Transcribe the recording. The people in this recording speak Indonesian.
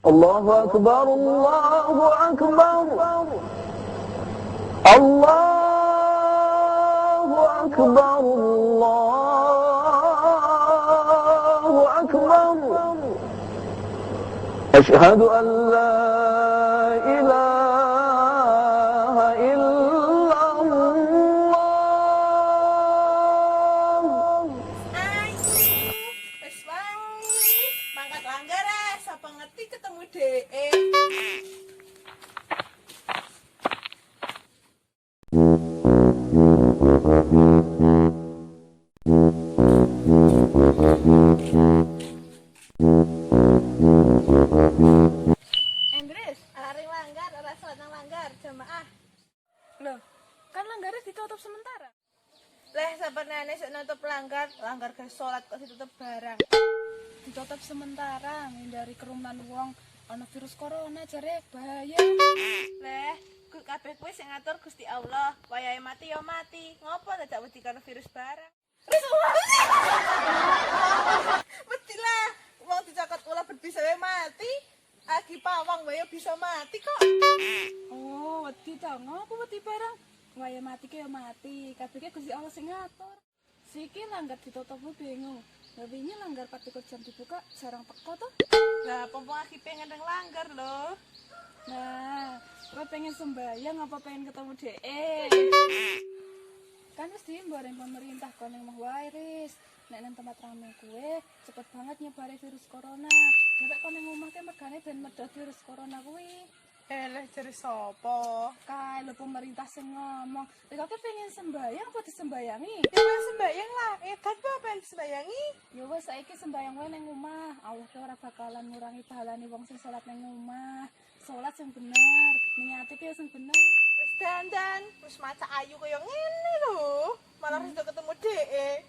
Allahu Akbar, Allahu Akbar. Allahu Akbar, Allahu Akbar. Asyhadu an la ilaha illallah. Ayu, wis wangi. Mangkat langgar sapa ngerti ketemu DE. Andres, lari langgar, ora salat nang langgar jamaah. Loh, kan langgarnya ditutup sementara. Leh sabenane sik nutup langgar ke salat kok ditutup barang. Ditutup sementara, menghindari kerumunan wong. Ana virus corona jare bahaya. Leh, kabeh kuwi sing ngatur Gusti Allah. Wayahe mati ya mati. Ngopo dadak wedi karo virus barang? Wedi lah, wong dicakot ulah bisa wae mati. Agi pawang wae bisa mati kok. Oh, wedi ta, ngopo wedi barang? Waya mati ke ya mati, kabeh ke Gusti Allah sing ngatur. Siki langgar ditutup lu bingung. Lah wingi langgar patikur jam dibuka jarang teko to. Lah, pompong aki pengen nang langgar lho. Nah, kowe pengen sembayang apa pengen ketemu DE? Kan wis diimbarin pemerintah kon yang mau waris. Nek nang tempat rame kuwe cepet banget nyebare virus corona. Dewek kon nang omah ke mergane ben medhot virus corona kuwi. Leh jare sapa? Kae lho pemerintah sing ngomong. Lek kowe pengen sembayang apa disembayangi? Ya wis sembayang lah. Kan apa pengen sembayangi? Ya wis saiki sembayang wae nang omah. Allah ki ora bakalan ngurangi pahalane wong sing salat nang omah. Salat sing bener, niate ki sing bener. Wis dandan, wis maca ayu kaya ngene lho. Malah rada ketemu DE.